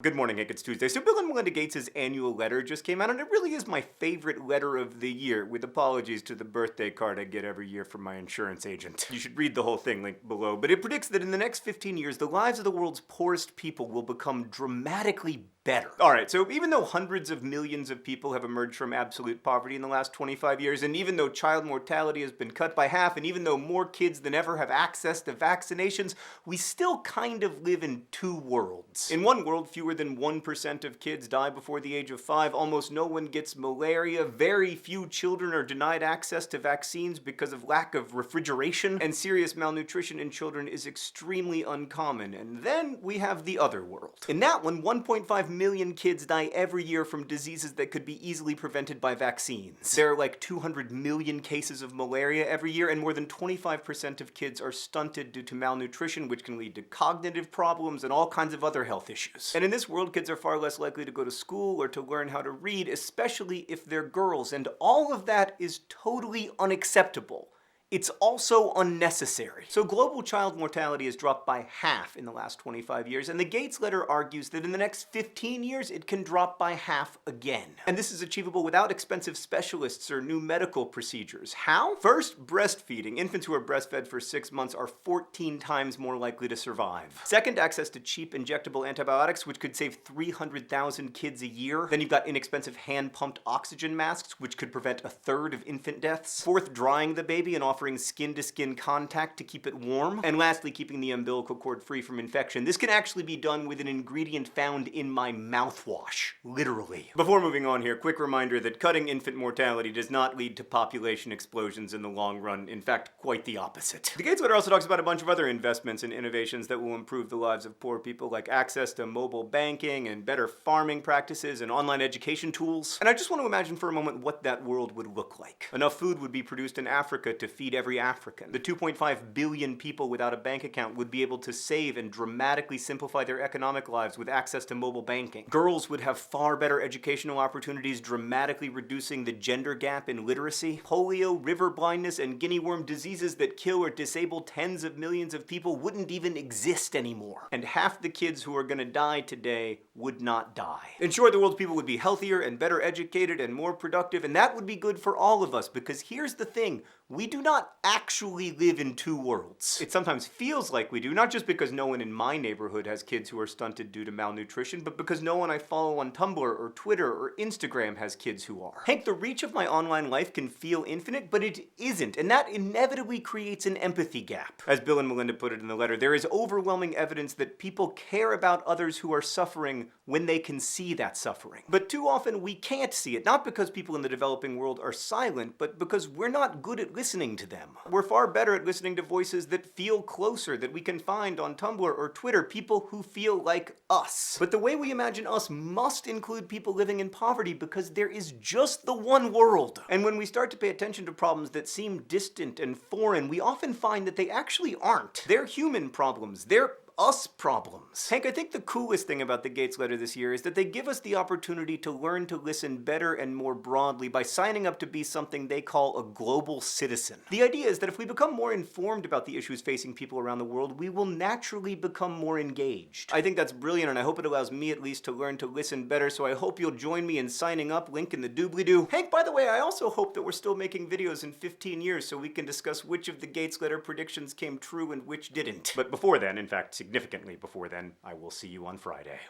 Good morning, Hank. It's Tuesday. So Bill and Melinda Gates' annual letter just came out, and it really is my favorite letter of the year, with apologies to the birthday card I get every year from my insurance agent. You should read the whole thing, linked below. But it predicts that in the next 15 years, the lives of the world's poorest people will become dramatically better. Alright, so even though hundreds of millions of people have emerged from absolute poverty in the last 25 years, and even though child mortality has been cut by half, and even though more kids than ever have access to vaccinations, we still kind of live in two worlds. In one world, fewer than 1% of kids die before the age of 5, almost no one gets malaria, very few children are denied access to vaccines because of lack of refrigeration, and serious malnutrition in children is extremely uncommon. And then we have the other world. In that one, 1.5 million kids die every year from diseases that could be easily prevented by vaccines. There are like 200 million cases of malaria every year, and more than 25% of kids are stunted due to malnutrition, which can lead to cognitive problems and all kinds of other health issues. And in this world, kids are far less likely to go to school or to learn how to read, especially if they're girls, and all of that is totally unacceptable. It's also unnecessary. So global child mortality has dropped by half in the last 25 years, and the Gates letter argues that in the next 15 years it can drop by half again. And this is achievable without expensive specialists or new medical procedures. How? First, breastfeeding. Infants who are breastfed for 6 months are 14 times more likely to survive. Second, access to cheap injectable antibiotics, which could save 300,000 kids a year. Then you've got inexpensive hand-pumped oxygen masks, which could prevent a third of infant deaths. Fourth, drying the baby and offering skin-to-skin contact to keep it warm. And lastly, keeping the umbilical cord free from infection. This can actually be done with an ingredient found in my mouthwash. Literally. Before moving on here, quick reminder that cutting infant mortality does not lead to population explosions in the long run. In fact, quite the opposite. The Gates letter also talks about a bunch of other investments and innovations that will improve the lives of poor people, like access to mobile banking and better farming practices and online education tools. And I just want to imagine for a moment what that world would look like. Enough food would be produced in Africa to feed every African. The 2.5 billion people without a bank account would be able to save and dramatically simplify their economic lives with access to mobile banking. Girls would have far better educational opportunities, dramatically reducing the gender gap in literacy. Polio, river blindness, and guinea worm diseases that kill or disable tens of millions of people wouldn't even exist anymore. And half the kids who are gonna die today would not die. In short, the world's people would be healthier and better educated and more productive, and that would be good for all of us, because here's the thing: we do not actually live in two worlds. It sometimes feels like we do, not just because no one in my neighborhood has kids who are stunted due to malnutrition, but because no one I follow on Tumblr or Twitter or Instagram has kids who are. Hank, the reach of my online life can feel infinite, but it isn't, and that inevitably creates an empathy gap. As Bill and Melinda put it in the letter, there is overwhelming evidence that people care about others who are suffering when they can see that suffering. But too often we can't see it, not because people in the developing world are silent, but because we're not good at listening to them. We're far better at listening to voices that feel closer, that we can find on Tumblr or Twitter, people who feel like us. But the way we imagine us must include people living in poverty, because there is just the one world. And when we start to pay attention to problems that seem distant and foreign, we often find that they actually aren't. They're human problems. They're us problems. Hank, I think the coolest thing about the Gates letter this year is that they give us the opportunity to learn to listen better and more broadly by signing up to be something they call a global citizen. The idea is that if we become more informed about the issues facing people around the world, we will naturally become more engaged. I think that's brilliant, and I hope it allows me at least to learn to listen better, so I hope you'll join me in signing up, link in the doobly-doo. Hank, by the way, I also hope that we're still making videos in 15 years so we can discuss which of the Gates letter predictions came true and which didn't. But before then, in fact, significantly before then, I will see you on Friday.